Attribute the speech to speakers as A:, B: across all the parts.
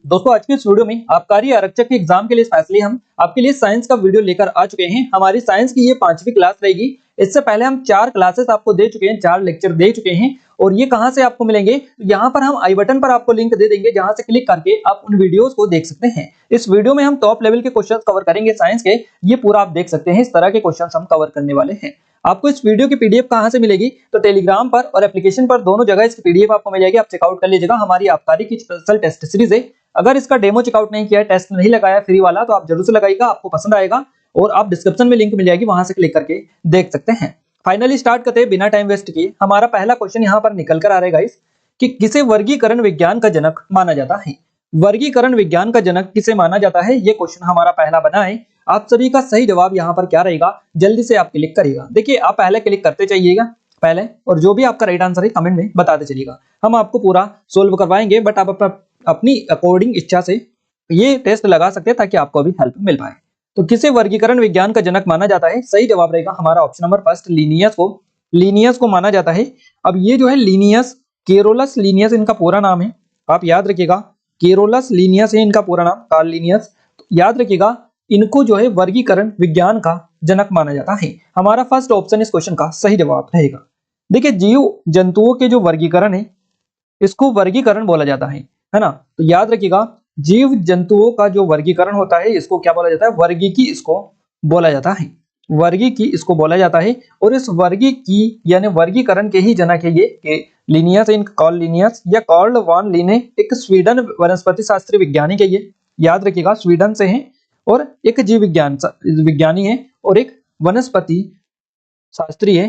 A: दोस्तों आज के इस वीडियो में आबकारी आरक्षक के एग्जाम के लिए स्पेशली हम आपके लिए साइंस का वीडियो लेकर आ चुके हैं। हमारी साइंस की ये 5वीं क्लास रहेगी। इससे पहले हम 4 क्लासेस आपको दे चुके हैं, 4 लेक्चर दे चुके हैं। और ये कहां से आपको मिलेंगे, यहाँ पर हम आई बटन पर आपको लिंक दे देंगे, जहां से क्लिक करके आप उन वीडियोस को देख सकते हैं। इस वीडियो में हम टॉप लेवल के क्वेश्चंस कवर करेंगे साइंस के, ये पूरा आप देख सकते हैं। इस तरह के क्वेश्चंस हम कवर करने वाले हैं। आपको इस वीडियो की पीडीएफ कहां से मिलेगी, तो टेलीग्राम पर और एप्लीकेशन पर दोनों जगह इसकी पीडीएफ आपको मिल जाएगी। आप चेकआउट कर लीजिएगा। हमारी आबकारी की स्पेशल टेस्ट सीरीज है। अगर इसका डेमो चेकआउट नहीं किया है, टेस्ट नहीं लगाया फ्री वाला, तो आप जरूर से लगाइएगा, आपको पसंद आएगा। और आप डिस्क्रिप्शन में लिंक मिल जाएगी, वहां से क्लिक करके देख सकते हैं। फाइनली स्टार्ट करते हैं बिना टाइम वेस्ट किए। हमारा पहला क्वेश्चन यहाँ पर निकल कर आ रहा है गाइस कि किसे वर्गीकरण विज्ञान का जनक माना जाता है। वर्गीकरण विज्ञान का जनक किसे माना जाता है, ये क्वेश्चन हमारा पहला बना है। आप सभी का सही जवाब यहाँ पर क्या रहेगा, जल्दी से आप क्लिक करिएगा। देखिए आप पहले क्लिक करते जाइएगा पहले, और जो भी आपका राइट आंसर है कमेंट में बताते चलिएगा। हम आपको पूरा सोल्व करवाएंगे, बट आप अपनी अकॉर्डिंग इच्छा से ये टेस्ट लगा सकते हैं ताकि आपको भी हेल्प मिल पाए। तो किसे वर्गीकरण विज्ञान का जनक माना जाता है, सही जवाब रहेगा हमारा ऑप्शन नंबर फर्स्ट, लीनियस को माना जाता है। अब ये जो है लीनियस, केरोलस लीनियस इनका पूरा नाम है, आप याद रखिएगा। केरोलस लीनियस है इनका पूरा नाम, कार्ल लीनियस। तो याद रखिएगा, इनको जो है वर्गीकरण विज्ञान का जनक माना जाता है। हमारा फर्स्ट ऑप्शन इस क्वेश्चन का सही जवाब रहेगा। देखिए जीव जंतुओं के जो वर्गीकरण है, इसको वर्गीकरण बोला जाता है ना। तो याद रखिएगा, जीव जंतुओं का जो वर्गीकरण होता है, इसको क्या बोला जाता है, वर्गीकी इसको बोला जाता है। वर्गीकी इसको बोला जाता है। और इस वर्गीकी यानी वर्गीकरण के ही जनक है ये लिनियस, कार्ल लिनियस या कार्ल वान लिने, एक स्वीडन वनस्पति शास्त्री वैज्ञानिक है ये, याद रखिएगा, स्वीडन से है। और एक जीव विज्ञानी है और एक वनस्पति शास्त्री है।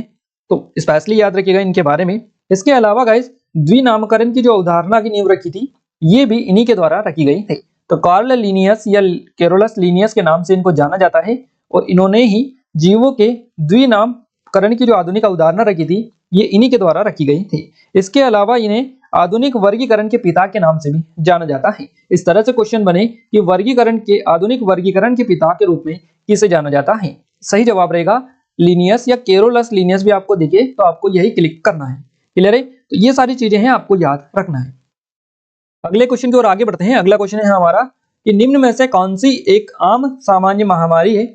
A: तो स्पेशली याद रखिएगा इनके बारे में। इसके अलावा गाइस द्विनामकरण की जो अवधारणा की नींव रखी थी, ये भी इन्हीं के द्वारा रखी गई थी। तो कार्ल लिनियस या केरोलस लिनियस के नाम से इनको जाना जाता है। और इन्होंने ही जीवों के द्विनामकरण की जो आधुनिक अवधारणा रखी थी, ये इन्हीं के द्वारा रखी गई थी। इसके अलावा इन्हें आधुनिक वर्गीकरण के पिता के नाम से भी जाना जाता है। इस तरह से क्वेश्चन बने कि आधुनिक वर्गीकरण के पिता के रूप में किसे जाना जाता है। सही जवाब रहेगा लिनियस या केरोलस लिनियस भी आपको दिखे तो आपको यही क्लिक करना है। क्लियर है। तो ये सारी चीजें हैं, आपको याद रखना है। अगले क्वेश्चन की ओर आगे बढ़ते हैं। अगला क्वेश्चन है हमारा कि निम्न में से कौन सी एक आम सामान्य महामारी है।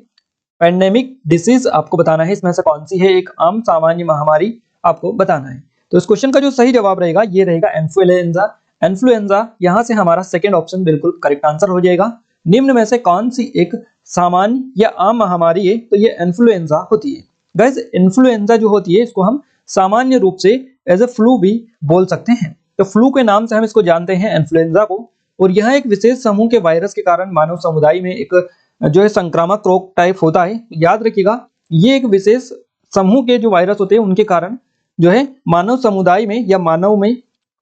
A: पैंडेमिक डिसीज आपको बताना है, इसमें से कौन सी है एक आम सामान्य महामारी आपको बताना है। तो इस क्वेश्चन का जो सही जवाब रहेगा ये रहेगा इन्फ्लुएंजा। इन्फ्लुएंजा यहाँ से हमारा सेकंड ऑप्शन बिल्कुल करेक्ट आंसर हो जाएगा। निम्न में से कौन सी एक सामान्य या आम महामारी है, तो ये इन्फ्लुएंजा होती है। गाइस इन्फ्लुएंजा जो होती है, इसको हम सामान्य रूप से एज ए फ्लू भी बोल सकते हैं। तो फ्लू के नाम से हम इसको जानते हैं इन्फ्लुएंजा को। और यह एक विशेष समूह के वायरस के कारण मानव समुदाय में एक जो है संक्रामक रोग टाइप होता है। याद रखिएगा, ये एक विशेष समूह के जो वायरस होते हैं उनके कारण जो है मानव समुदाय में या मानव में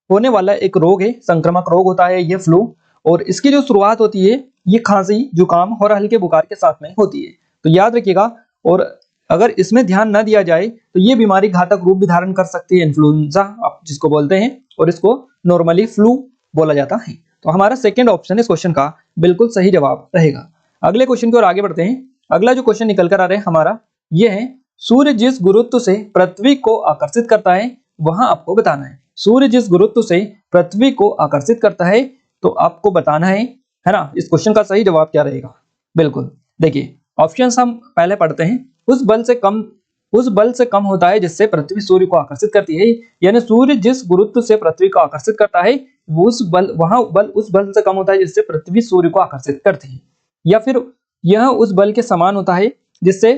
A: होने वाला एक रोग है, संक्रामक रोग होता है ये फ्लू। और इसकी जो शुरुआत होती है, ये खांसी, जुकाम और हल्के बुखार के साथ में होती है। तो याद रखिएगा, और अगर इसमें ध्यान न दिया जाए तो ये बीमारी घातक रूप भी धारण कर सकती है, इन्फ्लुएंजा आप जिसको बोलते हैं, और इसको नॉर्मली फ्लू बोला जाता है। तो हमारा सेकंड ऑप्शन इस क्वेश्चन का बिल्कुल सही जवाब रहेगा। अगले क्वेश्चन की ओर आगे बढ़ते हैं। अगला जो क्वेश्चन निकल कर आ रहा है हमारा, ये है सूर्य जिस गुरुत्व से पृथ्वी को आकर्षित करता है, वहां आपको बताना है। सूर्य जिस गुरुत्व से पृथ्वी को आकर्षित करता है, तो आपको बताना है ना। इस क्वेश्चन का सही जवाब क्या रहेगा, बिल्कुल देखिए ऑप्शंस हम पहले पढ़ते हैं। उस बल से कम होता है जिससे पृथ्वी सूर्य को आकर्षित करती है। यानी सूर्य जिस गुरुत्व से पृथ्वी को आकर्षित करता है, वो उस बल से कम होता है जिससे पृथ्वी सूर्य को आकर्षित करती है। या फिर यह उस बल के समान होता है जिससे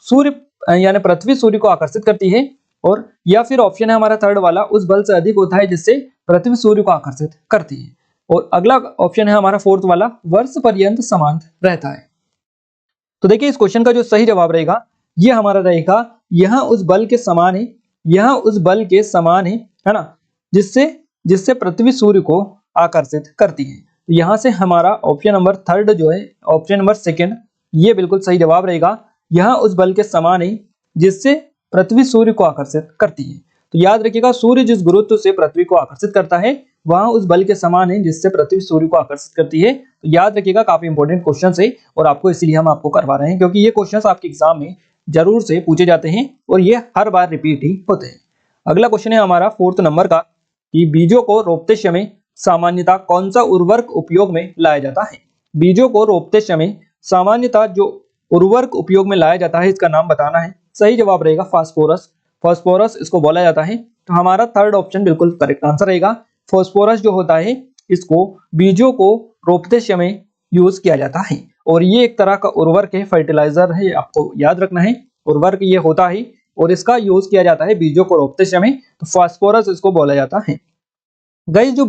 A: सूर्य यानी पृथ्वी सूर्य को आकर्षित करती है। और या फिर ऑप्शन है हमारा थर्ड वाला, उस बल से अधिक होता है जिससे पृथ्वी सूर्य को आकर्षित करती है। और अगला ऑप्शन है हमारा फोर्थ वाला, वर्ष पर्यंत समान रहता है। तो देखिए इस क्वेश्चन का जो सही जवाब रहेगा ये हमारा रहेगा, यह उस बल के समान है, यह उस बल के समान है ना, जिससे पृथ्वी सूर्य को आकर्षित करती है। तो यहां से हमारा ऑप्शन नंबर थर्ड जो है, ऑप्शन नंबर सेकंड, ये बिल्कुल सही जवाब रहेगा। यह उस बल के समान है जिससे पृथ्वी सूर्य को आकर्षित करती है। तो याद रखिएगा, सूर्य जिस गुरुत्व से पृथ्वी को आकर्षित करता है, वहां उस बल के समान है जिससे पृथ्वी सूर्य को आकर्षित करती है। तो याद रखिएगा, काफी इंपॉर्टेंट क्वेश्चन है और आपको इसीलिए हम आपको करवा रहे हैं, क्योंकि ये क्वेश्चन आपके एग्जाम में जरूर से पूछे जाते हैं और ये हर बार रिपीट ही होते हैं। अगला क्वेश्चन है हमारा फोर्थ नंबर का कि बीजों को रोपते समय सामान्यतः कौन सा उर्वरक उपयोग में लाया जाता है? बीजों को रोपते समय सामान्यतः जो उर्वरक उपयोग में लाया जाता है इसका नाम बताना है। सही जवाब रहेगा फास्फोरस। फास्फोरस इसको बोला जाता है। तो हमारा थर्ड ऑप्शन बिल्कुल करेक्ट आंसर रहेगा। फास्फोरस जो होता है इसको बीजों को रोपते समय यूज किया जाता है और ये एक तरह का उर्वरक है, फर्टिलाइजर है, आपको याद रखना है। उर्वरक ये होता है और इसका यूज किया जाता है बीजों को रोपते समय, तो फास्फोरस इसको बोला जाता है। गाइस जो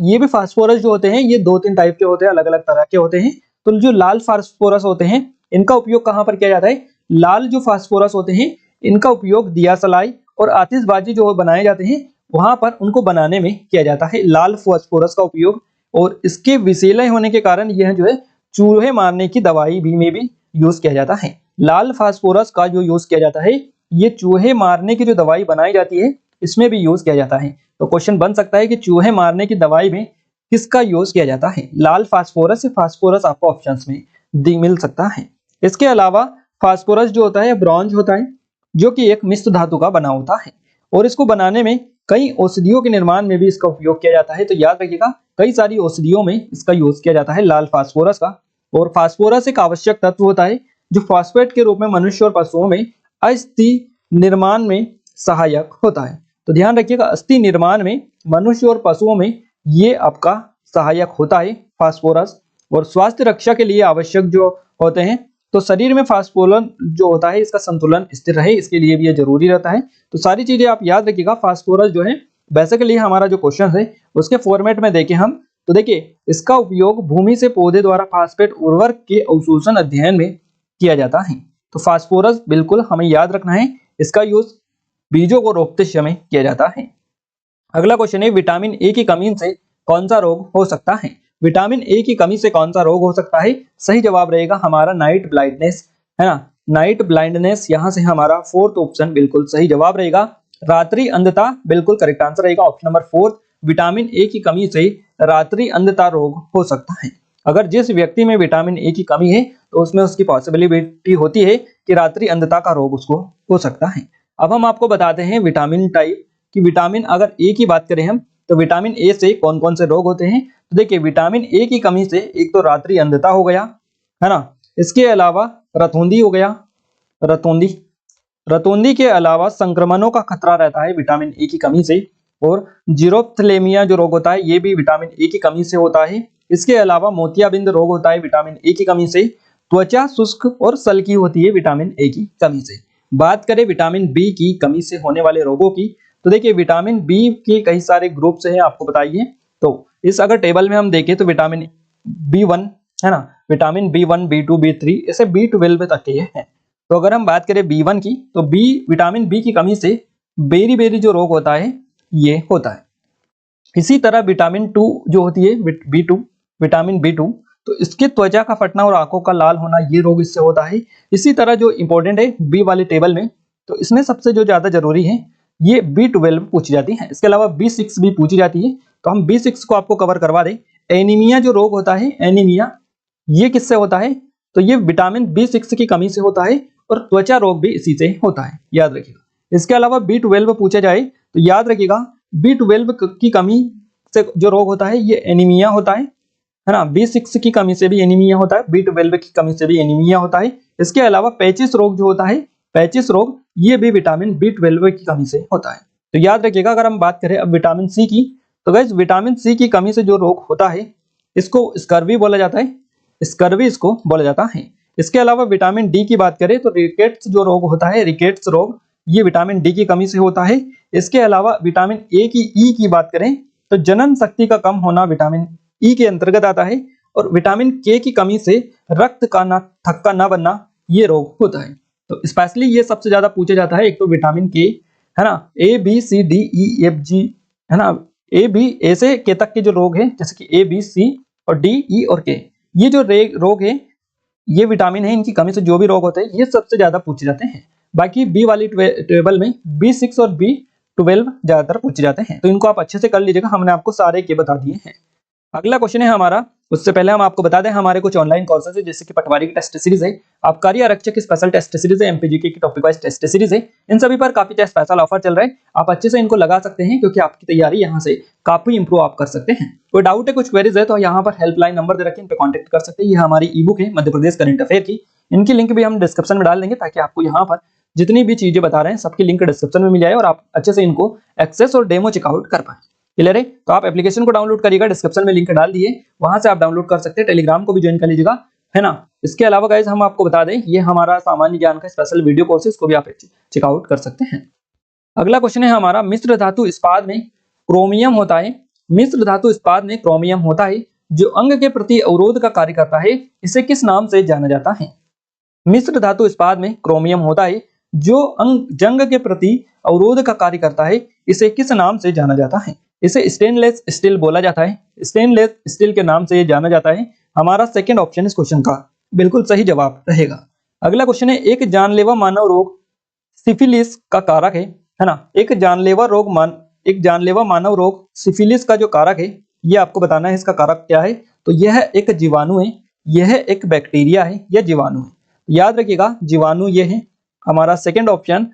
A: ये भी फास्फोरस जो होते हैं ये 2-3 टाइप के होते हैं, अलग अलग तरह के होते हैं। तो जो लाल फास्फोरस होते हैं इनका उपयोग कहां पर किया जाता है? लाल जो फास्फोरस होते हैं इनका उपयोग दिया सलाई और आतिशबाजी जो बनाए जाते हैं वहां पर उनको बनाने में किया जाता है लाल फास्फोरस का उपयोग। और इसके विषैले होने के कारण यह जो है चूहे मारने की दवाई भी में भी यूज किया जाता है। लाल फास्फोरस का जो यूज किया जाता है ये चूहे मारने की जो दवाई बनाई जाती है इसमें भी यूज किया जाता है। तो क्वेश्चन बन सकता है कि चूहे मारने की दवाई में किसका यूज किया जाता है? लाल फास्फोरस या फास्फोरस आपको ऑप्शंस में मिल सकता है। इसके अलावा फास्फोरस जो होता है ब्रॉन्ज होता है जो कि एक मिश्र धातु का बना होता है और इसको बनाने में कई औषधियों के निर्माण में भी इसका उपयोग किया जाता है। तो याद रखिएगा कई सारी औषधियों में इसका यूज किया जाता है लाल फास्फोरस का। और फास्फोरस एक आवश्यक तत्व होता है जो फॉस्फेट के रूप में मनुष्य और पशुओं में अस्थि निर्माण में सहायक होता है। तो ध्यान रखिएगा अस्थि निर्माण में मनुष्य और पशुओं में ये आपका सहायक होता है फास्फोरस। और स्वास्थ्य रक्षा के लिए आवश्यक जो होते हैं तो शरीर में फास्फोरस जो होता है इसका संतुलन स्थिर रहे इसके लिए भी ये जरूरी रहता है। तो सारी चीजें आप याद रखिएगा। फास्फोरस जो है बेसिकली हमारा जो क्वेश्चन है उसके फॉर्मेट में देखें हम तो देखिए इसका उपयोग भूमि से पौधे द्वारा फास्फेट उर्वरक के अवशोषण अध्ययन में किया जाता है। तो फास्फोरस बिल्कुल हमें याद रखना है, इसका यूज बीजों को रोपते समय किया जाता है। अगला क्वेश्चन है विटामिन ए की कमी से कौन सा रोग हो सकता है? विटामिन ए की कमी से कौन सा रोग हो सकता है? सही जवाब रहेगा हमारा नाइट ब्लाइंडनेस, है ना। नाइट ब्लाइंडनेस यहां से हमारा फोर्थ ऑप्शन बिल्कुल सही जवाब रहेगा। रात्रि अंधता बिल्कुल करेक्ट आंसर रहेगा ऑप्शन नंबर 4। विटामिन ए की कमी से रात्रि अंधता रोग हो सकता है। अगर जिस व्यक्ति में विटामिन ए की कमी है तो उसमें उसकी पॉसिबिलिटी होती है कि रात्रि अंधता का रोग उसको हो सकता है। अब हम आपको बताते हैं विटामिन टाइप कि विटामिन अगर ए की बात करें हम तो विटामिन ए से कौन कौन से रोग होते हैं। तो देखिए विटामिन ए की कमी से एक तो रात्रि अंधता हो गया, है ना। इसके अलावा रतौंधी हो गया, रतौंधी के अलावा संक्रमणों का खतरा रहता है विटामिन ए की कमी से। और जीरोफ्थलेमिया जो रोग होता है ये भी विटामिन ए की कमी से होता है। इसके अलावा मोतियाबिंद रोग होता है विटामिन ए की कमी से। त्वचा शुष्क और सल्की होती है विटामिन ए की कमी से। बात करें विटामिन बी की कमी से होने वाले रोगों की तो देखिए विटामिन बी के कई सारे ग्रुप्स हैं आपको बताइए। तो इस अगर टेबल में हम देखें तो विटामिन B1 है ना, विटामिन B1, B2, B3 ऐसे B12 तक के हैं। तो अगर हम बात करें B1 की तो विटामिन बी की कमी से बेरी बेरी जो रोग होता है ये होता है। इसी तरह विटामिन 2 जो होती है B2, विटामिन B2 तो इसके त्वचा का फटना और आंखों का लाल होना ये रोग इससे होता है। इसी तरह जो इंपॉर्टेंट है बी वाले टेबल में तो इसमें सबसे जो ज्यादा जरूरी है ये B12 पूछी जाती है। इसके अलावा B6 भी पूछी जाती है तो हम B6 को आपको कवर करवा दें। एनीमिया जो रोग होता है एनीमिया ये किससे होता है तो ये विटामिन B6 की कमी से होता है और त्वचा रोग भी इसी से होता है, याद रखिएगा। इसके अलावा B12 पूछा जाए तो याद रखिएगा B12 की कमी से जो रोग होता है ये एनीमिया होता है ना। B6 की कमी से भी एनीमिया होता है, B12 की कमी से भी एनीमिया होता है। इसके अलावा पैचिस रोग जो होता है, पैचिस रोग ये भी विटामिन B12 की कमी से होता है। तो याद रखिएगा अगर हम बात करें अब विटामिन सी की तो गाइस विटामिन सी की कमी से जो रोग होता है इसको स्कर्वी बोला जाता है, स्कर्वी इसको बोला जाता है। इसके अलावा विटामिन डी की बात करें तो रिकेट्स जो रोग होता है, रिकेट्स रोग ये विटामिन डी की कमी से होता है। इसके अलावा विटामिन ए की ई की बात करें तो जनन शक्ति का कम होना विटामिन ई के अंतर्गत आता है। और विटामिन के की कमी से रक्त का थक्का ना बनना ये रोग होता है। तो स्पेशली ये सबसे ज्यादा पूछा जाता है। एक तो विटामिन के है ना, ABCDEFG है ना, ए से के तक के जो रोग है जैसे कि ABC और DE और K ये जो रोग है ये विटामिन है, इनकी कमी से जो भी रोग होते हैं ये सबसे ज्यादा पूछे जाते हैं। बाकी बी वाली टेबल में B6 और B12 ज्यादातर पूछे जाते हैं। तो इनको आप अच्छे से कर लीजिएगा, हमने आपको सारे के बता दिए हैं। अगला क्वेश्चन है हमारा, उससे पहले हम आपको बता दें हमारे कुछ ऑनलाइन कोर्सेज है, जैसे कि पटवारी की टेस्ट सीरीज है, आबकारी आरक्षक की स्पेशल टेस्ट सीरीज है, एमपीजीके की टॉपिक वाइज टेस्ट सीरीज है। इन सभी पर काफी स्पेशल ऑफर चल रहा है, आप अच्छे से इनको लगा सकते हैं क्योंकि आपकी तैयारी यहाँ से काफी इंप्रूव आप कर सकते हैं। कोई डाउट है, कुछ क्वेरीज है तो यहाँ पर हेल्पलाइन नंबर दे रखे हैं, इन पे कॉन्टेक्ट कर सकते हैं। ये हमारी ई बुक है मध्य प्रदेश करंट अफेयर की, इनकी लिंक भी हम डिस्क्रिप्शन में डाल देंगे ताकि आपको यहाँ पर जितनी भी चीजें बता रहे हैं सबकी लिंक डिस्क्रिप्शन में मिल जाए और आप अच्छे से इनको एक्सेस और डेमो चेकआउट कर पाए। क्लियर है? तो आप एप्लीकेशन को डाउनलोड करिएगा, डिस्क्रिप्शन में लिंक डाल दिए, वहां से आप डाउनलोड कर सकते हैं। टेलीग्राम को भी ज्वाइन कर लीजिएगा, है ना। इसके अलावा गाइस हम आपको बता दें, ये हमारा सामान्य ज्ञान का स्पेशल वीडियो कोर्स है, इसको भी आप चेकआउट कर सकते हैं। अगला क्वेश्चन है हमारा, मिश्र धातु इस्पात में क्रोमियम होता है, मिश्र धातु इस्पात में क्रोमियम होता है जो अंग के प्रति अवरोध का कार्य करता है, इसे किस नाम से जाना जाता है? मिश्र धातु इस्पात में क्रोमियम होता है जो जंग के प्रति अवरोध का कार्य करता है, इसे किस नाम से जाना जाता है? इसे स्टेनलेस स्टील बोला जाता है, स्टेनलेस स्टील के नाम से ये जाना जाता है। हमारा सेकंड ऑप्शन इस क्वेश्चन का बिल्कुल सही जवाब रहेगा। अगला क्वेश्चन है, एक जानलेवा मानव रोग सिफिलिस का कारक है ना। एक जानलेवा मानव रोग सिफिलिस का जो कारक है, ये आपको बताना है इसका कारक क्या है। तो यह एक जीवाणु है, यह एक बैक्टीरिया है, यह जीवाणु है। याद रखिएगा जीवाणु ये है। हमारा सेकंड ऑप्शन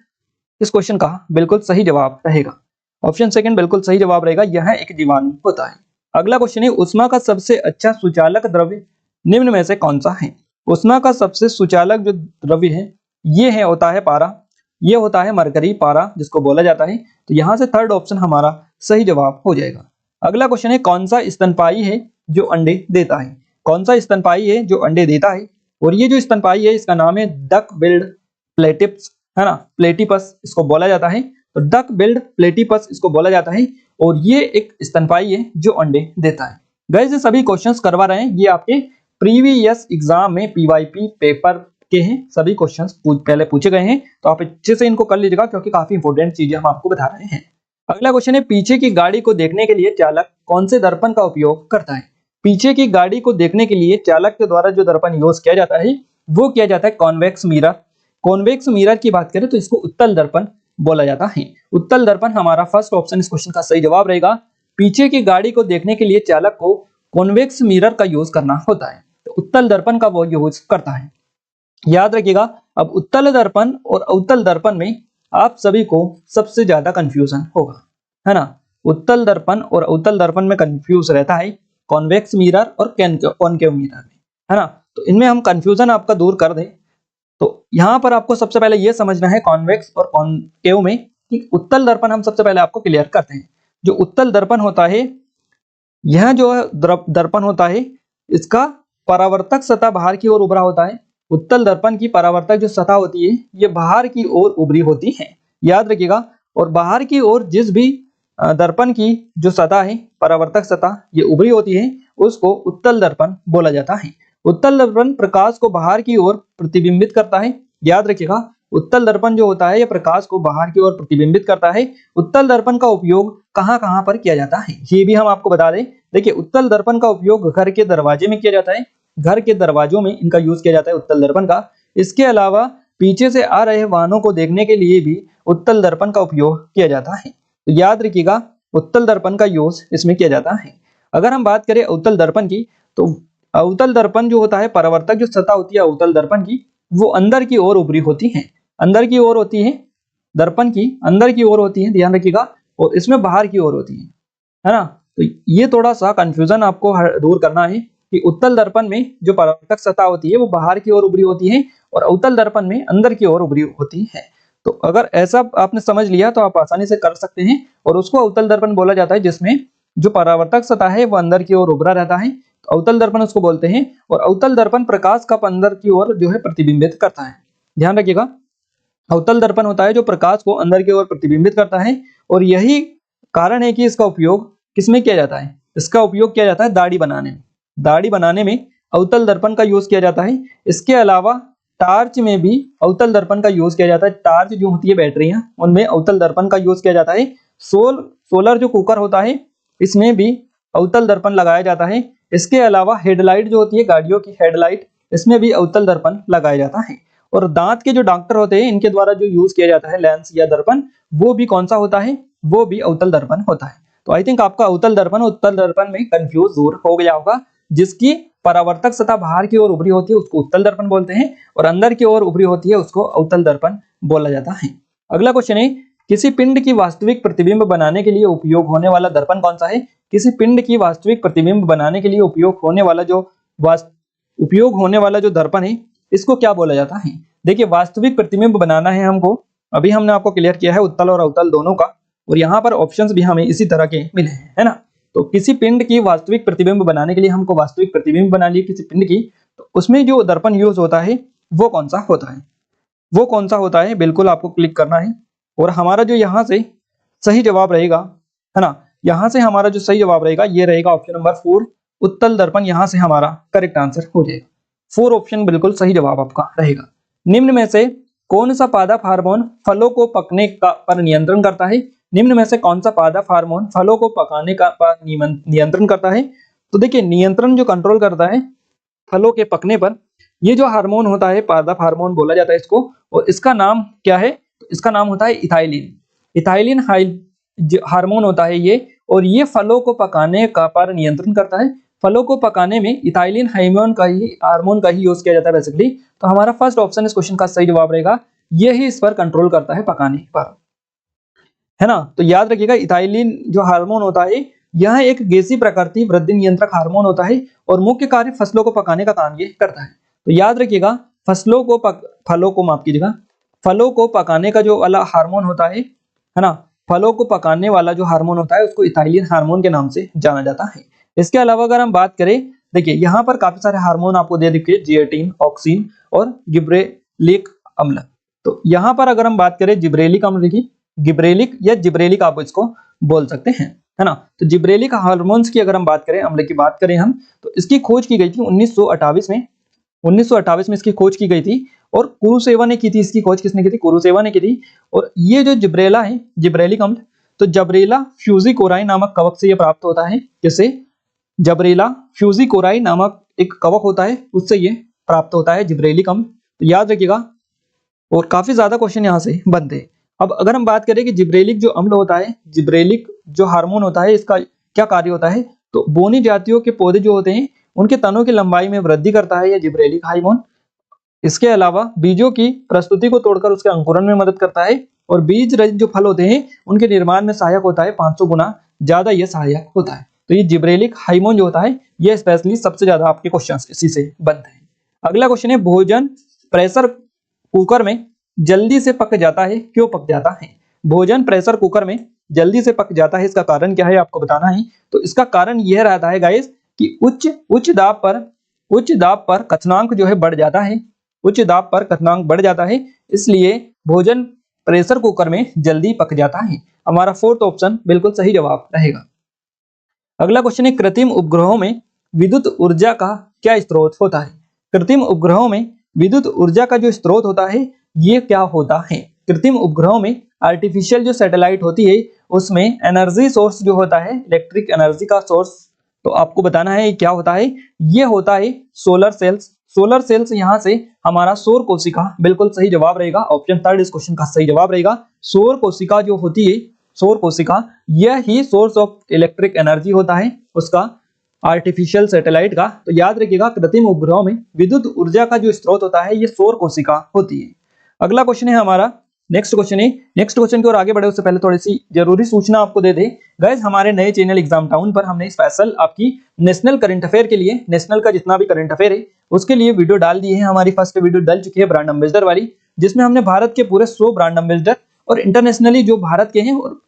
A: इस क्वेश्चन का बिल्कुल सही जवाब रहेगा। ऑप्शन सेकंड बिल्कुल सही जवाब रहेगा, यह एक जीवाणु होता है। अगला क्वेश्चन है, उष्मा का सबसे अच्छा सुचालक द्रव्य निम्न में से कौन सा है? उष्मा का सबसे सुचालक जो द्रव्य है ये है होता है पारा, ये होता है मरकरी पारा जिसको बोला जाता है। तो यहाँ से थर्ड ऑप्शन हमारा सही जवाब हो जाएगा। अगला क्वेश्चन है, कौन सा स्तनपायी है जो अंडे देता है? कौन सा स्तनपायी है जो अंडे देता है? और ये जो स्तनपायी है इसका नाम है डक बिल्ड प्लेटिप्स, है ना, प्लेटिपस इसको बोला जाता है। तो डक बिल्ड प्लेटिपस इसको बोला जाता है और ये एक स्तनपायी है जो अंडे देता है। गाइस ये सभी क्वेश्चंस करवा रहे हैं, ये आपके प्रीवियस एग्जाम में पीवाईपी पेपर के हैं, सभी क्वेश्चंस पहले पूछे गए हैं, तो आप अच्छे से इनको कर लीजिएगा क्योंकि काफी इंपॉर्टेंट चीजें हम आपको बता रहे हैं। अगला क्वेश्चन है, पीछे की गाड़ी को देखने के लिए चालक कौन से दर्पण का उपयोग करता है? पीछे की गाड़ी को देखने के लिए चालक के द्वारा जो दर्पण यूज किया जाता है वो किया जाता है कॉन्वेक्स मिरर। कॉन्वेक्स मिरर की बात करें तो इसको उत्तल दर्पण बोला जाता है। उत्तल दर्पण हमारा फर्स्ट ऑप्शन इस क्वेश्चन का सही जवाब रहेगा। पीछे की गाड़ी को देखने के लिए चालक को कॉन्वेक्स मिरर का यूज करना होता है, तो उत्तल दर्पण का वो यूज करता है। याद रखिएगा, अब उत्तल दर्पण और अवतल दर्पण में आप सभी को सबसे ज्यादा कंफ्यूजन होगा, है ना। उत्तल दर्पण और अवतल दर्पण में कंफ्यूज रहता है कॉन्वेक्स मिरर और कॉनकेव मिरर में, है ना। तो इनमें हम कंफ्यूजन आपका दूर कर दें तो यहाँ पर आपको सबसे पहले ये समझना है कॉन्वेक्स और कॉनकेव में कि उत्तल दर्पण हम सबसे पहले आपको क्लियर करते हैं। जो उत्तल दर्पण होता है, यह जो दर्पण होता है इसका परावर्तक सतह बाहर की ओर उभरा होता है। उत्तल दर्पण की परावर्तक जो सतह होती है ये बाहर की ओर उभरी होती है, याद रखिएगा। और बाहर की ओर जिस भी दर्पण की जो सतह है परावर्तक सतह ये उभरी होती है उसको उत्तल दर्पण बोला जाता है। उत्तल दर्पण प्रकाश को बाहर की ओर प्रतिबिंबित करता है, याद रखिएगा। उत्तल दर्पण जो होता है ये प्रकाश को बाहर की ओर प्रतिबिंबित करता है। उत्तल दर्पण का उपयोग कहाँ कहाँ पर किया जाता है ये भी हम आपको बता दें। देखिए, उत्तल दर्पण का उपयोग घर के दरवाजे में किया जाता है, घर के दरवाजों में इनका यूज किया जाता है उत्तल दर्पण का। इसके अलावा पीछे से आ रहे वाहनों को देखने के लिए भी उत्तल दर्पण का उपयोग किया जाता है। तो याद रखिएगा, उत्तल दर्पण का यूज इसमें किया जाता है। अगर हम बात करें अवतल दर्पण की, तो अवतल दर्पण जो होता है परावर्तक जो सतह होती है अवतल दर्पण की वो अंदर की ओर उभरी होती है, अंदर की ओर होती है, दर्पण की अंदर की ओर होती है, ध्यान रखिएगा। और इसमें बाहर की ओर होती है ना। तो ये थोड़ा सा कंफ्यूजन आपको दूर करना है कि उत्तल दर्पण में जो परावर्तक सतह होती है वो बाहर की ओर उभरी होती है और अवतल दर्पण में अंदर की ओर उभरी होती है। तो अगर ऐसा आपने समझ लिया तो आप आसानी से कर सकते हैं। और उसको अवतल दर्पण बोला जाता है जिसमें जो परावर्तक सतह है वो अंदर की ओर उभरा रहता है, तो अवतल दर्पण उसको बोलते हैं। और अवतल दर्पण प्रकाश का अंदर की ओर जो है प्रतिबिंबित करता है, ध्यान रखिएगा। अवतल दर्पण होता है जो प्रकाश को अंदर की ओर प्रतिबिंबित करता है और यही कारण है कि इसका उपयोग किसमें किया जाता है? इसका उपयोग किया जाता है दाढ़ी बनाने में। दाढ़ी बनाने में अवतल दर्पण का यूज किया जाता है। इसके अलावा टार्च में भी अवतल दर्पण का यूज किया जाता है। टार्च जो होती है बैटरियां उनमें अवतल दर्पण का यूज किया जाता है। सोलर जो कुकर होता है इसमें भी अवतल दर्पण लगाया जाता है। इसके अलावा हेडलाइट जो होती है गाड़ियों की हेडलाइट, इसमें भी अवतल दर्पण लगाया जाता है। और दांत के जो डॉक्टर होते हैं इनके द्वारा जो यूज किया जाता है लेंस या दर्पण, वो भी कौन सा होता है? वो भी अवतल दर्पण होता है। तो आई थिंक आपका उत्तल दर्पण में कंफ्यूज दूर हो गया होगा। जिसकी परावर्तक सतह बाहर की ओर उभरी होती है उसको उत्तल दर्पण बोलते हैं और अंदर की ओर उभरी होती है उसको अवतल दर्पण बोला जाता है। अगला क्वेश्चन है, किसी पिंड की वास्तविक प्रतिबिंब बनाने के लिए उपयोग होने वाला दर्पण कौन सा है? किसी पिंड की वास्तविक प्रतिबिंब बनाने के लिए उपयोग होने वाला जो दर्पण है इसको क्या बोला जाता है? देखिए, वास्तविक प्रतिबिंब बनाना है हमको, अभी हमने आपको क्लियर किया है उत्तल और अवतल दोनों का, और यहाँ पर ऑप्शंस भी हमें इसी तरह के मिले हैं, है ना। तो किसी पिंड की वास्तविक प्रतिबिंब बनाने के लिए हमको वास्तविक प्रतिबिंब बना लिए किसी पिंड की, तो उसमें जो दर्पण यूज होता है वो कौन सा होता है, बिल्कुल आपको क्लिक करना है। और हमारा जो यहाँ से सही जवाब रहेगा, है ना, यहाँ से हमारा जो सही जवाब रहेगा ये रहेगा ऑप्शन नंबर 4, उत्तल दर्पण। यहाँ से हमारा करेक्ट आंसर हो जाएगा 4 ऑप्शन बिल्कुल सही जवाब आपका रहेगा। निम्न में से कौन सा पादप हार्मोन फलों को पकने पर नियंत्रण करता है? निम्न में से कौन सा पादप हार्मोन फलों को पकाने का नियंत्रण करता है? तो देखिए, नियंत्रण जो कंट्रोल करता है फलों के पकने पर, ये जो हार्मोन होता है पादप हार्मोन बोला जाता है इसको, और इसका नाम क्या है? तो इसका नाम होता है इथाइलिन हार्मोन होता है ये, और ये फलों को पकाने का पर नियंत्रण करता है। फलों को पकाने में इथाइलिन हार्मोन का ही यूज किया जाता है बेसिकली। तो हमारा फर्स्ट ऑप्शन इस क्वेश्चन का सही जवाब रहेगा, ये ही इस पर कंट्रोल करता है पकाने पर, है ना। तो याद रखिएगा, इथाइलिन जो हार्मोन होता है यह एक गैसीय प्रकृति वृद्धि नियंत्रक हार्मोन होता है और मुख्य कार्य फसलों को पकाने का काम ये करता है। तो याद रखिएगा, फलों को पकाने का जो वाला हार्मोन होता है ना, फलों को पकाने वाला जो हार्मोन होता है उसको इथाइलिन हार्मोन के नाम से जाना जाता है। इसके अलावा अगर हम बात करें, देखिए यहाँ पर काफी सारे हार्मोन आपको दे दिखे, जिएटिन, ऑक्सिन और गिबरेलिक अम्ल। तो यहाँ पर अगर हम बात करें जिब्रेलिक अम्ल की, गिब्रेलिक या जिब्रेलिक आप इसको बोल सकते हैं, है ना। तो जिब्रेलिक हार्मोन्स की अगर हम बात करें, अम्ल की बात करें हम, तो इसकी खोज की गई थी 1928 में इसकी खोज की गई थी, और कुरुसेवा ने की थी। इसकी खोज किसने की थी? कुरुसेवा ने की थी। और ये जो जिब्रेला है, जिब्रेलिक अम्ल, तो जबरेला फ्यूजिकोराई नामक कवक से ये प्राप्त होता है। जैसे जबरेला फ्यूजिकोराई नामक एक कवक होता है, उससे ये प्राप्त होता है जिब्रेलिक अम्ल। तो याद रखिएगा, और काफी ज्यादा क्वेश्चन यहाँ से बनते हैं। अब अगर हम बात करें कि जिब्रेलिक जो अम्ल होता है, जिब्रेलिक जो हार्मोन होता है, इसका क्या कार्य होता है? तो बोनी जातियों के पौधे जो होते हैं उनके तनों की लंबाई में वृद्धि करता है यह जिब्रेलिक हार्मोन। इसके अलावा बीजों की प्रस्तुति को तोड़कर उसके अंकुरण में मदद करता है, और बीज रहित जो फल होते हैं उनके निर्माण में सहायक होता है, 500 गुना ज्यादा यह सहायक होता है। तो ये जिब्रेलिक हार्मोन जो होता है यह स्पेशली सबसे ज्यादा आपके क्वेश्चन इसी से बनते हैं। अगला क्वेश्चन है, भोजन प्रेशर कुकर में जल्दी से पक जाता है, क्यों पक जाता है? भोजन प्रेशर कुकर में जल्दी से पक जाता है, इसका कारण क्या है आपको बताना है। तो इसका कारण यह रहता है गाइस कि उच्च दाब पर क्वथनांक जो है बढ़ जाता है, उच्च दाब पर क्वथनांक बढ़ जाता है, इसलिए भोजन प्रेशर कुकर में जल्दी पक जाता है। हमारा 4th ऑप्शन बिल्कुल सही जवाब रहेगा। अगला क्वेश्चन है, कृत्रिम उपग्रहों में विद्युत ऊर्जा का क्या स्रोत होता है? कृत्रिम उपग्रहों में विद्युत ऊर्जा का जो स्रोत होता है ये क्या होता है? कृत्रिम उपग्रहों में आर्टिफिशियल जो सैटेलाइट होती है उसमें एनर्जी सोर्स जो होता है, इलेक्ट्रिक एनर्जी का सोर्स, तो आपको बताना है क्या होता है। ये होता है सोलर सेल्स। यहाँ से हमारा सौर कोशिका बिल्कुल सही जवाब रहेगा। ऑप्शन 3 इस क्वेश्चन का सही जवाब रहेगा। सौर कोशिका जो होती है, सौर कोशिका यह ही सोर्स ऑफ इलेक्ट्रिक एनर्जी होता है उसका, आर्टिफिशियल सैटेलाइट का। तो याद रखिएगा, कृत्रिम उपग्रहों में विद्युत ऊर्जा का जो स्रोत होता है ये सौर कोशिका होती है। अगला क्वेश्चन है हमारा, नेक्स्ट क्वेश्चन की ओर आगे बढ़े उससे पहले थोड़ी सी जरूरी सूचना आपको दे दे गाइस, हमारे नए चैनल एग्जाम टाउन पर हमने स्पेशल आपकी नेशनल करंट अफेयर के लिए, नेशनल का जितना भी करंट अफेयर है उसके लिए वीडियो डाल दी है। हमारी फर्स्ट वीडियो डल चुकी है ब्रांड एम्बेसडर वाली, जिसमें हमने भारत के पूरे 100 ब्रांड एम्बेसडर और इंटरनेशनली जो भारत के हैं और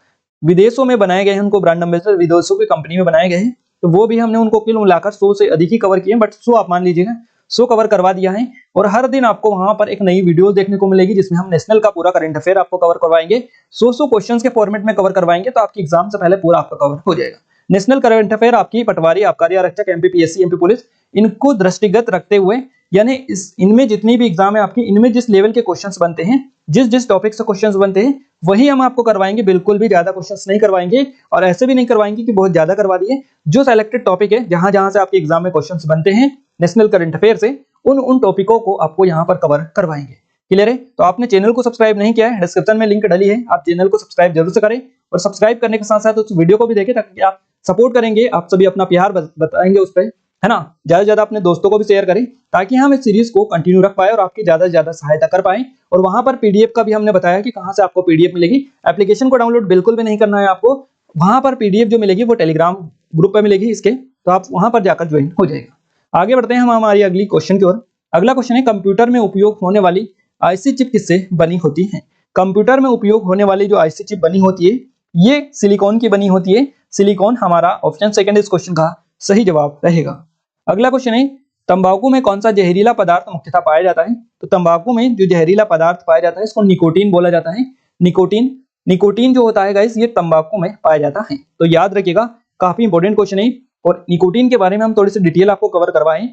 A: विदेशों में बनाए गए हैं उनको ब्रांड एम्बेसडर विदेशों की कंपनी में बनाए गए हैं, तो वो भी हमने उनको कुल मिलाकर 100 से अधिक ही कवर किए, बट 100 आप मान लीजिएगा, 100 कवर करवा दिया है। और हर दिन आपको वहां पर एक नई वीडियो देखने को मिलेगी जिसमें हम नेशनल का पूरा करंट अफेयर आपको कवर करवाएंगे, 100 क्वेश्चंस के फॉर्मेट में कवर करवाएंगे, तो आपकी एग्जाम से पहले पूरा आपका कवर हो जाएगा। नेशनल करंट अफेयर आपकी पटवारी, आबकारी आरक्षक, एमपीपीएससी, एमपी पुलिस, इनको दृष्टिगत रखते हुए, यानी इनमें जितनी भी एग्जाम है आपकी, इनमें जिस लेवल के क्वेश्चंस बनते हैं, जिस टॉपिक से क्वेश्चंस बनते हैं वही हम आपको करवाएंगे, बिल्कुल भी ज्यादा क्वेश्चंस नहीं करवाएंगे, और ऐसे भी नहीं करवाएंगे कि बहुत ज्यादा करवा दिए। जो सिलेक्टेड टॉपिक है, जहां से आपके एग्जाम में क्वेश्चंस बनते हैं नेशनल करंट अफेयर से, उन टॉपिकों को आपको यहाँ पर कवर करवाएंगे। क्लियर है? तो आपने चैनल को सब्सक्राइब नहीं किया है, डिस्क्रिप्शन में लिंक डली है, आप चैनल को सब्सक्राइब जरूर से करें और सब्सक्राइब करने के साथ साथ उस वीडियो को भी देखें ताकि आप सपोर्ट करेंगे, आप सभी अपना प्यार बताएंगे उस पर, है ना। ज्यादा से ज्यादा अपने दोस्तों को भी शेयर करें ताकि हम इस सीरीज को कंटिन्यू रख पाए और आपकी ज्यादा से ज्यादा सहायता कर पाए। और वहां पर पीडीएफ का भी हमने बताया कि कहां से आपको पीडीएफ मिलेगी। एप्लीकेशन को डाउनलोड बिल्कुल भी नहीं करना है आपको, वहां पर पीडीएफ जो मिलेगी वो टेलीग्राम ग्रुप पर मिलेगी इसके, तो आप वहां पर जाकर ज्वाइन हो जाएगा। आगे बढ़ते हैं हम हमारी अगली क्वेश्चन की ओर। अगला क्वेश्चन है, कंप्यूटर में उपयोग होने वाली आईसी चिप किससे बनी होती है? कंप्यूटर में उपयोग होने वाली जो आईसी चिप बनी होती है ये सिलिकॉन की बनी होती है। सिलिकॉन हमारा ऑप्शन सेकंड इस क्वेश्चन का सही जवाब रहेगा। अगला क्वेश्चन है, तंबाकू में कौन सा जहरीला पदार्थ मुख्यतः पाया जाता है? तो तंबाकू में जो जहरीला पदार्थ पाया जाता है इसको निकोटीन बोला जाता है। निकोटीन जो होता है गाइस ये तंबाकू में पाया जाता है, तो याद रखिएगा, काफी इंपॉर्टेंट क्वेश्चन है। और निकोटीन के बारे में हम थोड़ी सी डिटेल आपको कवर करवाएं।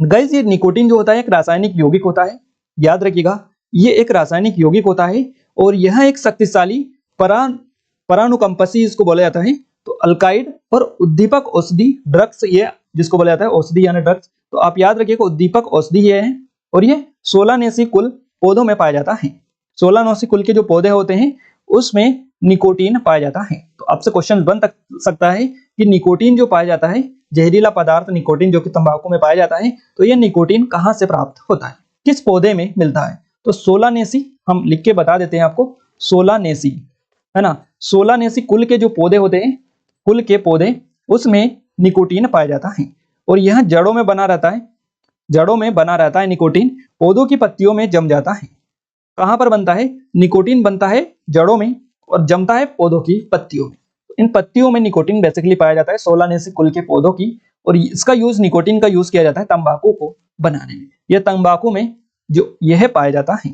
A: गाइस ये निकोटीन जो होता है एक रासायनिक यौगिक होता है, याद रखिएगा, ये एक रासायनिक यौगिक होता है और यह एक शक्तिशाली परानुकंपसी इसको बोला जाता है। तो अल्काइड और उद्दीपक औषधि ड्रग्स ये जिसको बोला जाता है, औषधि यानी ड्रग्स, तो आप याद रखिएगा उद्दीपक औषधि ये है और ये सोलानेसी कुल पौधों में पाया जाता है। सोलानेसी कुल के जो पौधे होते हैं उसमें निकोटीन पाया जाता है। तो आपसे क्वेश्चन बन सकता है कि निकोटीन जो पाया जाता है, जहरीला पदार्थ निकोटीन जो कि तंबाकू में पाया जाता है, तो यह निकोटीन कहां से प्राप्त होता है, किस पौधे में मिलता है? तो सोलानेसी हम लिख के बता देते हैं आपको, सोलानेसी, है ना। सोलानेसी कुल के जो पौधे होते हैं, कुल के पौधे, उसमें निकोटीन पाया जाता है और यह जड़ों में बना रहता है। जड़ों में बना रहता है निकोटीन, पौधों की पत्तियों में जम जाता है। कहां पर बनता है? निकोटीन बनता है जड़ों में और जमता है पौधों की पत्तियों में। इन पत्तियों में निकोटीन बेसिकली पाया जाता है सोलानेसी कुल के पौधों की, और इसका यूज, निकोटीन का यूज किया जाता है तंबाकू को बनाने में। यह तंबाकू में जो यह पाया जाता है।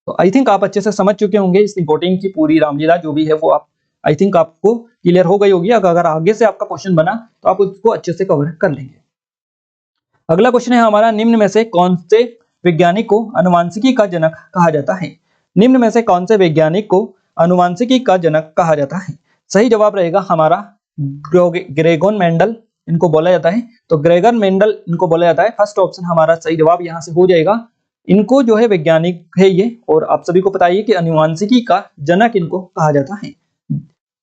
A: तो आई थिंक आप अच्छे से समझ चुके होंगे इस निकोटीन की पूरी रामलीला जो भी है वो आप आई थिंक आपको क्लियर हो गई होगी। अगर आगे से आपका क्वेश्चन बना तो आप उसको अच्छे से कवर कर लेंगे। अगला क्वेश्चन है हमारा, निम्न में से कौन से वैज्ञानिक को आनुवांशिकी का जनक कहा जाता है? निम्न में से कौन से वैज्ञानिक को आनुवांशिकी का जनक कहा जाता है? सही जवाब रहेगा हमारा ग्रेगोर मेंडल, इनको बोला जाता है। तो ग्रेगर मेंडल इनको बोला जाता है। फर्स्ट ऑप्शन हमारा सही जवाब यहाँ से हो जाएगा। इनको जो है वैज्ञानिक है ये, और आप सभी को पता है कि आनुवांशिकी का जनक इनको कहा जाता है,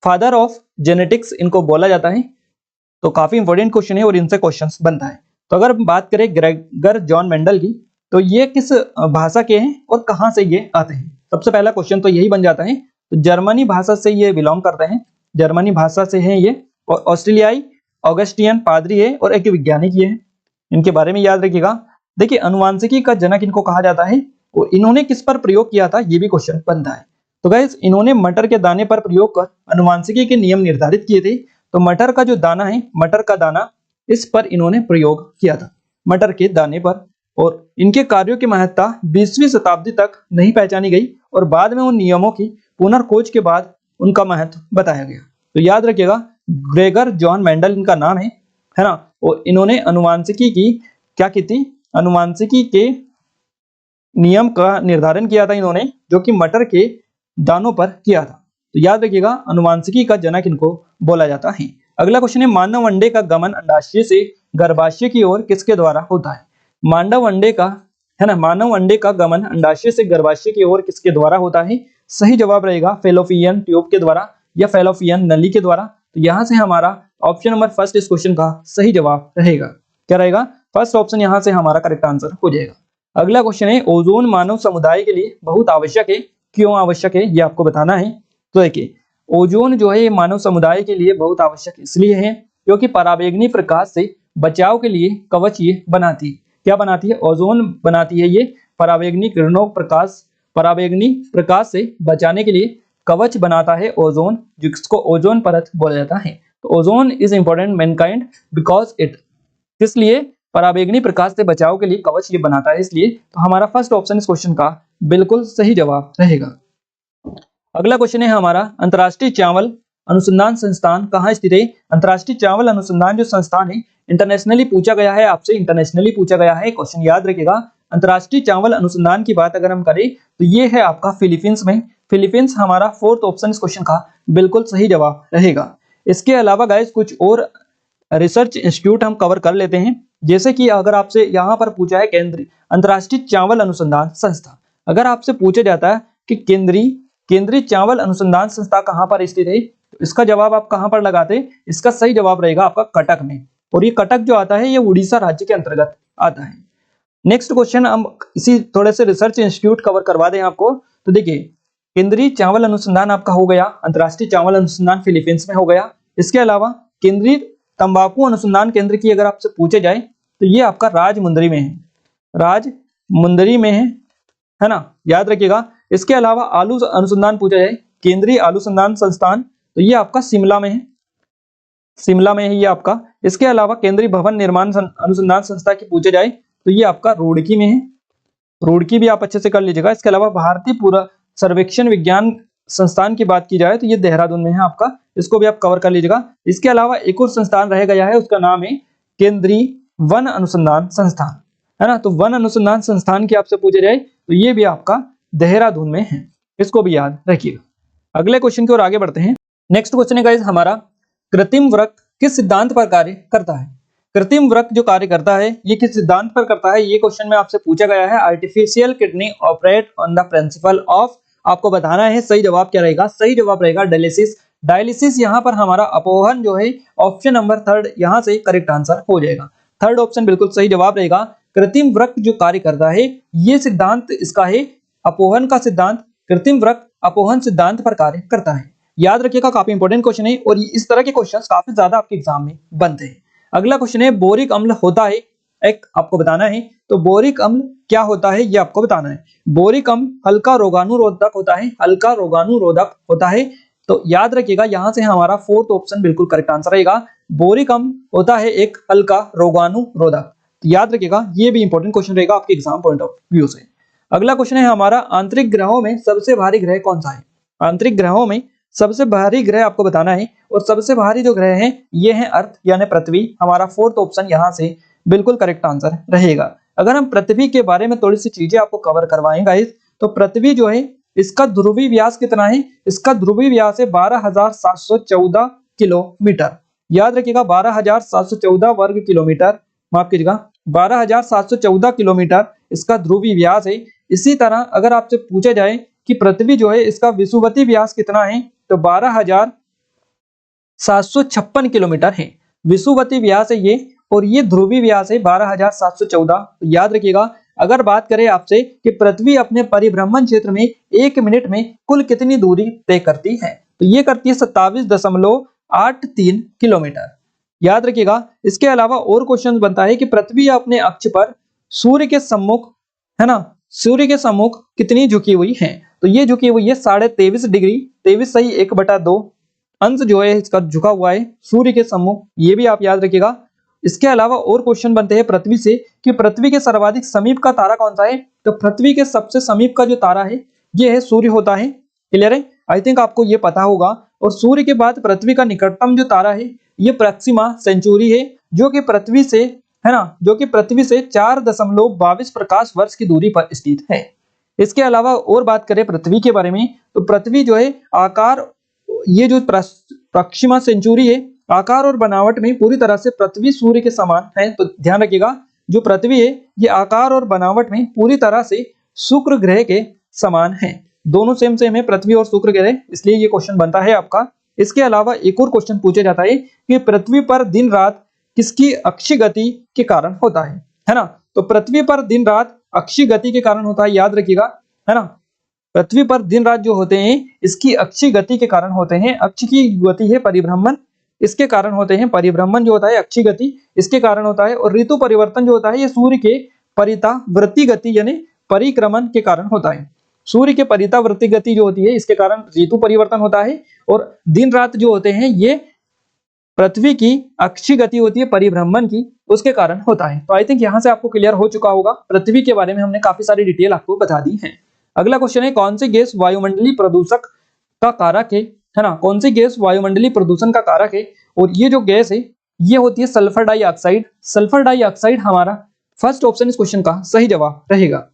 A: फादर ऑफ जेनेटिक्स इनको बोला जाता है। तो काफी इंपॉर्टेंट क्वेश्चन है और इनसे क्वेश्चंस बनता है। तो अगर बात करें ग्रेगर जॉन मेंडल की, तो ये किस भाषा के हैं और कहां से ये आते हैं? सबसे पहला क्वेश्चन तो यही बन जाता है। तो जर्मनी भाषा से ये बिलोंग करते हैं, जर्मनी भाषा से हैं ये, और ऑस्ट्रेलियाई ऑगस्टियन पादरी है और एक वैज्ञानिक ये है। इनके बारे में याद रखिएगा। देखिए आनुवांशिकी का जनक इनको कहा जाता है और इन्होंने किस पर प्रयोग किया था ये भी क्वेश्चन बनता है। तो गाइस इन्होंने मटर के दाने पर प्रयोग कर आनुवांशिकी के नियम निर्धारित किए थे। तो मटर का जो दाना है, मटर का दाना, इस पर इन्होंने प्रयोग किया था, मटर के दाने पर। और इनके कार्यों की महत्ता 20वीं शताब्दी तक नहीं पहचानी गई और बाद में उन नियमों की पुनर्खोज के बाद उनका महत्व बताया गया। तो याद रखिएगा ग्रेगर जॉन मेंडल इनका नाम है ना। और इन्होंने आनुवांशिकी की क्या की थी? आनुवांशिकी के नियम का निर्धारण किया था इन्होंने, जो कि मटर के दानों पर किया था। तो याद रखिएगा आनुवांशिकी का जनक इनको बोला जाता है। अगला क्वेश्चन है, मानव अंडे का गमन अंडाशय से गर्भाशय की ओर किसके द्वारा होता है? मानव अंडे का, है ना, मानव अंडे का गमन अंडाशय से गर्भाशय की ओर किसके द्वारा होता है? सही जवाब रहेगा फेलोपियन ट्यूब के द्वारा या फेलोपियन नली के द्वारा। तो यहाँ से हमारा ऑप्शन नंबर फर्स्ट इस क्वेश्चन का सही जवाब रहेगा। क्या रहेगा? फर्स्ट ऑप्शन यहाँ से हमारा करेक्ट आंसर हो जाएगा। अगला क्वेश्चन है, ओजोन मानव समुदाय के लिए बहुत आवश्यक है, क्यों आवश्यक है ये आपको बताना है। तो देखिए ओजोन जो है ये मानव समुदाय के लिए बहुत आवश्यक इसलिए है क्योंकि पराबैंगनी प्रकाश से बचाव के लिए कवच ये बनाती है। क्या बनाती है? ओजोन बनाती है ये। पराबैंगनी किरणों पराबैंगनी प्रकाश से बचाने के लिए कवच बनाता है ओजोन, जिसको ओजोन परत बोला जाता है। तो ozone is important Mankind because it, इसलिए पराबैंगनी प्रकाश से बचाव के लिए कवच ये बनाता है इसलिए। तो हमारा फर्स्ट ऑप्शन इस क्वेश्चन का बिल्कुल सही जवाब रहेगा। अगला क्वेश्चन है हमारा, अंतर्राष्ट्रीय चावल अनुसंधान संस्थान कहाँ स्थित है? अंतर्राष्ट्रीय चावल अनुसंधान जो संस्थान है, इंटरनेशनली पूछा गया है आपसे, इंटरनेशनली पूछा गया है क्वेश्चन, याद रखिएगा। अंतर्राष्ट्रीय चावल अनुसंधान की बात अगर हम करें तो ये है आपका फिलीपींस में। फिलीपींस हमारा फोर्थ ऑप्शन इस क्वेश्चन का बिल्कुल सही जवाब रहेगा। इसके अलावा गाइस कुछ और रिसर्च इंस्टीट्यूट हम कवर कर लेते हैं। जैसे कि अगर आपसे यहाँ पर पूछा है केंद्रीय अंतर्राष्ट्रीय चावल अनुसंधान संस्था, अगर आपसे पूछा जाता है कि केंद्रीय चावल अनुसंधान संस्था कहाँ पर स्थित है, तो इसका जवाब आप कहाँ पर लगाते? इसका सही जवाब रहेगा आपका कटक में, और ये कटक जो आता है ये उड़ीसा राज्य के अंतर्गत आता है। नेक्स्ट क्वेश्चन हम इसी थोड़े से रिसर्च इंस्टीट्यूट कवर करवा दें आपको। तो देखिए, केंद्रीय चावल अनुसंधान आपका हो गया, अंतर्राष्ट्रीय चावल अनुसंधान फिलीपींस में हो गया। इसके अलावा केंद्रीय तंबाकू अनुसंधान केंद्र की अगर आपसे पूछे जाए तो ये आपका राजमुंदरी में है, राजमुंदरी में है ना, याद रखिएगा। इसके अलावा आलू अनुसंधान पूछा जाए, केंद्रीय आलू संधान संस्थान, तो ये आपका शिमला में है, शिमला में है ये आपका। इसके अलावा केंद्रीय भवन निर्माण अनुसंधान संस्था की पूछे जाए तो ये आपका रुड़की में है, रुड़की भी आप अच्छे से कर लीजिएगा। इसके अलावा भारतीय पूरा सर्वेक्षण विज्ञान संस्थान की बात की जाए तो ये देहरादून में है आपका, इसको भी आप कवर कर लीजिएगा। इसके अलावा एक और संस्थान रह गया है, उसका नाम है केंद्रीय वन अनुसंधान संस्थान, है ना। तो वन अनुसंधान संस्थान की आपसे पूछे जाए तो ये भी आपका देहरादून में है, इसको भी याद रखिएगा। अगले क्वेश्चन की ओर आगे बढ़ते हैं। नेक्स्ट क्वेश्चन है गाइस हमारा, कृत्रिम वृक्क किस सिद्धांत पर कार्य करता है? कृत्रिम वृक्क जो कार्य करता है ये किस सिद्धांत पर करता है, ये क्वेश्चन में आपसे पूछा गया है। Artificial kidney operate on the principle of, आपको बताना है सही जवाब क्या रहेगा। सही जवाब रहेगा डायलिसिस। डायलिसिस यहाँ पर हमारा अपोहन जो है ऑप्शन नंबर 3 यहाँ से करेक्ट आंसर हो जाएगा। थर्ड ऑप्शन बिल्कुल सही जवाब रहेगा। कृत्रिम वृक्क जो कार्य करता है ये सिद्धांत इसका है अपोहन का सिद्धांत। कृत्रिम वृक्क अपोहन सिद्धांत पर कार्य करता है, याद रखिएगा, काफी इंपॉर्टेंट क्वेश्चन है और इस तरह के क्वेश्चंस काफी ज्यादा आपके एग्जाम में बनते हैं। अगला क्वेश्चन है, बोरिक अम्ल होता है एक, आपको बताना है। तो बोरिक अम्ल क्या होता है ये आपको बताना है। बोरिक अम्ल हल्का रोगाणुरोधक होता है, हल्का रोगाणुरोधक होता है। तो याद रखिएगा यहाँ से हमारा फोर्थ ऑप्शन बिल्कुल करेक्ट आंसर रहेगा। बोरिक अम्ल होता है एक हल्का रोगाणुरोधक, तो याद रखिएगा ये भी इंपॉर्टेंट क्वेश्चन रहेगा आपके एग्जाम पॉइंट ऑफ व्यू से। अगला क्वेश्चन है हमारा, आंतरिक ग्रहों में सबसे भारी ग्रह कौन सा है? आंतरिक ग्रहों में सबसे भारी ग्रह आपको बताना है, और सबसे भारी जो ग्रह हैं ये है अर्थ यानी पृथ्वी। हमारा फोर्थ ऑप्शन यहाँ से बिल्कुल करेक्ट आंसर रहेगा। अगर हम पृथ्वी के बारे में थोड़ी सी चीजें आपको कवर करवाएंगे गाइस, तो पृथ्वी जो है इसका ध्रुवीय व्यास कितना है? इसका ध्रुवीय व्यास है 12,714 किलोमीटर, याद रखिएगा 12,714 वर्ग किलोमीटर, माफ कीजिएगा 12,714 किलोमीटर इसका ध्रुवीय व्यास है। इसी तरह अगर आपसे पूछा जाए कि पृथ्वी जो है इसका विषुवतीय व्यास कितना है, तो 12,756 किलोमीटर है विषुवतीय व्यास है ये, और ये ध्रुवीय व्यास है 12,714। तो याद रखिएगा, अगर बात करें आपसे कि पृथ्वी अपने परिभ्रमण क्षेत्र में 1 मिनट में कुल कितनी दूरी तय करती है, तो ये करती है 27.83 किलोमीटर, याद रखिएगा। इसके अलावा और क्वेश्चन बनता है कि पृथ्वी अपने अक्ष पर सूर्य के सम्मुख, है ना, सूर्य के सम्मुख कितनी झुकी हुई है? तो ये झुकी हुई है 23.5 डिग्री, 23 सही 1/2 अंश जो है इसका झुका हुआ है सूर्य के सम्मुख, ये भी आप याद रखिएगा। इसके अलावा और क्वेश्चन बनते हैं पृथ्वी से कि पृथ्वी के सर्वाधिक समीप का तारा कौन सा है? तो पृथ्वी के सबसे समीप का जो तारा है ये है सूर्य होता है, क्लियर है, आई थिंक आपको ये पता होगा। और सूर्य के बाद पृथ्वी का निकटतम जो तारा है ये प्रॉक्सिमा सेंचुरी है, जो कि पृथ्वी से, है ना, जो कि पृथ्वी से 4.22 प्रकाश वर्ष की दूरी पर स्थित है। इसके अलावा और बात करें पृथ्वी के बारे में, तो पृथ्वी जो है आकार, ये जो प्रॉक्सिमा सेंचुरी है आकार और बनावट में पूरी तरह से पृथ्वी सूर्य के समान है। तो ध्यान रखिएगा जो पृथ्वी है ये आकार और बनावट में पूरी तरह से शुक्र ग्रह के समान है, दोनों सेम है पृथ्वी और शुक्र ग्रह, इसलिए ये क्वेश्चन बनता है आपका। इसके अलावा एक और क्वेश्चन पूछा जाता है कि पृथ्वी पर दिन रात किसकी अक्षीय गति के कारण होता है ना। तो पृथ्वी पर दिन रात अक्षीय गति के कारण होता है, याद रखिएगा, है ना। पृथ्वी पर दिन रात जो होते हैं इसकी अक्षीय गति के कारण होते हैं। अक्ष की गति है परिभ्रमण, इसके कारण होते हैं, परिभ्रमण जो होता है अक्षीय गति इसके कारण होता है। और ऋतु परिवर्तन जो होता है ये सूर्य के परितावृत्ति गति यानी परिक्रमण के कारण होता है। सूर्य के परितावृत्ति गति जो होती है इसके कारण ऋतु परिवर्तन होता है, और दिन रात जो होते हैं ये पृथ्वी की अक्षीय गति होती है परिभ्रमण की, उसके कारण होता है। तो आई थिंक यहाँ से आपको क्लियर हो चुका होगा, पृथ्वी के बारे में हमने काफी सारी डिटेल आपको बता दी है। अगला क्वेश्चन है, कौन सी गैस वायुमंडलीय प्रदूषक का कारक है ना, कौन सी गैस वायुमंडलीय प्रदूषण का कारक है? और ये जो गैस है ये होती है सल्फर डाइऑक्साइड। सल्फर डाइऑक्साइड हमारा फर्स्ट ऑप्शन इस क्वेश्चन का सही जवाब रहेगा।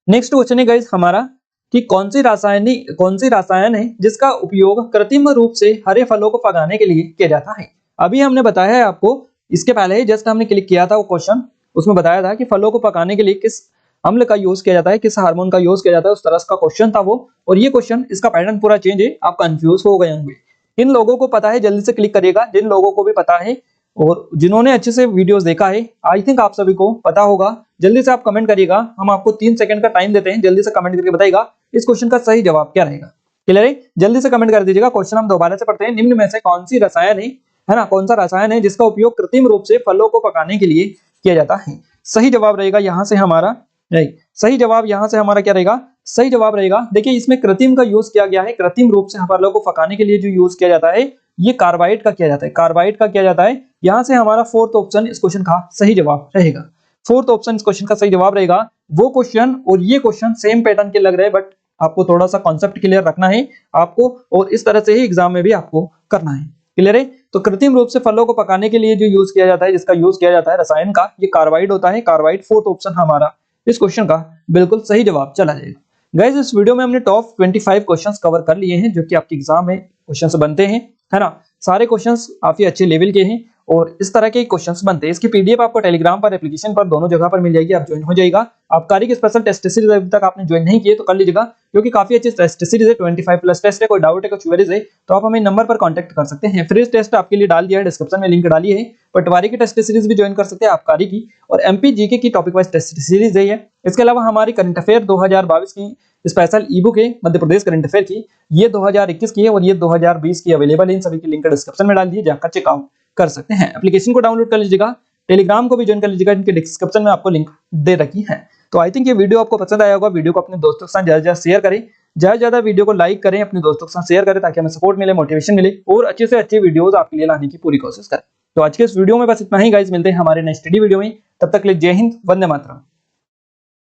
A: नेक्स्ट क्वेश्चन है गाइस हमारा कि कौन सी रसायन है जिसका उपयोग कृत्रिम रूप से हरे फलों को पकाने के लिए किया जाता है? अभी हमने बताया है आपको, इसके पहले जस्ट हमने क्लिक किया था वो क्वेश्चन, उसमें बताया था कि फलों को पकाने के लिए किस अम्ल का यूज किया जाता है, किस हार्मोन का यूज किया जाता है, उस तरह का क्वेश्चन था वो। और ये क्वेश्चन, इसका पैटर्न पूरा चेंज है, आप कंफ्यूज हो गए होंगे। इन लोगों को पता है जल्दी से क्लिक करिएगा, जिन लोगों को भी पता है और जिन्होंने अच्छे से वीडियोस देखा है, आई थिंक आप सभी को पता होगा। जल्दी से आप कमेंट करिएगा, हम आपको 3 सेकंड का टाइम देते हैं, जल्दी से कमेंट करके बताइएगा इस क्वेश्चन का सही जवाब क्या रहेगा। क्लियर है? जल्दी से कमेंट कर दीजिएगा। क्वेश्चन हम दोबारा से पढ़ते हैं। निम्न में से कौन सी रसायन है ना, कौन सा रसायन है जिसका उपयोग कृत्रिम रूप से फलों को पकाने के लिए किया जाता है? सही जवाब रहेगा यहाँ से हमारा, सही जवाब यहाँ से हमारा क्या रहेगा? सही जवाब रहेगा, देखिए इसमें कृत्रिम का यूज किया गया है, कृत्रिम रूप से फलों को पकाने के लिए जो यूज किया जाता है ये कार्बाइड का किया जाता है, कार्बाइड का किया जाता है। यहाँ से हमारा फोर्थ ऑप्शन इस क्वेश्चन का सही जवाब रहेगा। फोर्थ ऑप्शन इस क्वेश्चन का सही जवाब रहेगा। वो क्वेश्चन और ये क्वेश्चन सेम पैटर्न के लग रहे हैं, बट आपको थोड़ा सा कॉन्सेप्ट क्लियर रखना है आपको, और इस तरह से ही एग्जाम में भी आपको करना है। क्लियर है? तो कृत्रिम रूप से फलों को पकाने के लिए जो यूज किया जाता है, जिसका यूज किया जाता है रसायन का, ये कार्बाइड होता है। कार्बाइड फोर्थ ऑप्शन हमारा इस क्वेश्चन का बिल्कुल सही जवाब चला जाएगा। गाइस, इस वीडियो में हमने टॉप 25 क्वेश्चंस कवर कर लिए हैं जो कि आपके एग्जाम में क्वेश्चंस बनते हैं, है ना। सारे क्वेश्चंस काफी अच्छे लेवल के हैं और इस तरह के क्वेश्चंस बनते हैं। इसकी पीडीएफ आपको टेलीग्राम पर, एप्लीकेशन पर, दोनों जगह पर मिल जाएगी, आप ज्वाइन हो जाएगा। आबकारी की स्पेशल टेस्ट सीरीज अभी तक आपने ज्वाइन नहीं किए तो कर लीजिएगा, क्योंकि काफी अच्छी टेस्ट सीरीज है, 25 प्लस टेस्ट है। कोई डाउट है, कुछ क्वेरीज है तो आप हमें नंबर पर कांटेक्ट कर सकते हैं। फ्री टेस्ट आपके लिए डाल दिया है, डिस्क्रिप्शन में लिंक डाली है। पटवारी की टेस्ट सीरीज भी ज्वाइन कर सकते हैं, आबकारी की, और एमपी जीके की टॉपिक वाइज टेस्ट सीरीज है। इसके अलावा हमारी करंट अफेयर 2022 की स्पेशल ई बुक है, मध्य प्रदेश करंट अफेयर की, ये 2021 की है और ये 2020 की अवेलेबल है। इन सभी की लिंक डिस्क्रिप्शन में डाल दिए, जाकर चेकआउट कर सकते हैं। एप्लीकेशन को डाउनलोड कर लीजिएगा, टेलीग्राम को भी ज्वाइन कर लीजिएगा, इनके डिस्क्रिप्शन में आपको लिंक दे रखी है। तो आई थिंक ये वीडियो आपको पसंद आया होगा। वीडियो को अपने दोस्तों के साथ ज्यादा शेयर करें, ज्यादा वीडियो को लाइक करें, अपने दोस्तों के साथ शेयर करें, ताकि हमें सपोर्ट मिले, मोटिवेशन मिले और अच्छे से अच्छे वीडियोस आपके लिए लाने की पूरी कोशिश करें। तो आज के इस वीडियो में बस इतना ही गाइस, मिलते हैं हमारे नेक्स्ट वीडियो में। तब तक के लिए जय हिंद, वंदे मातरम।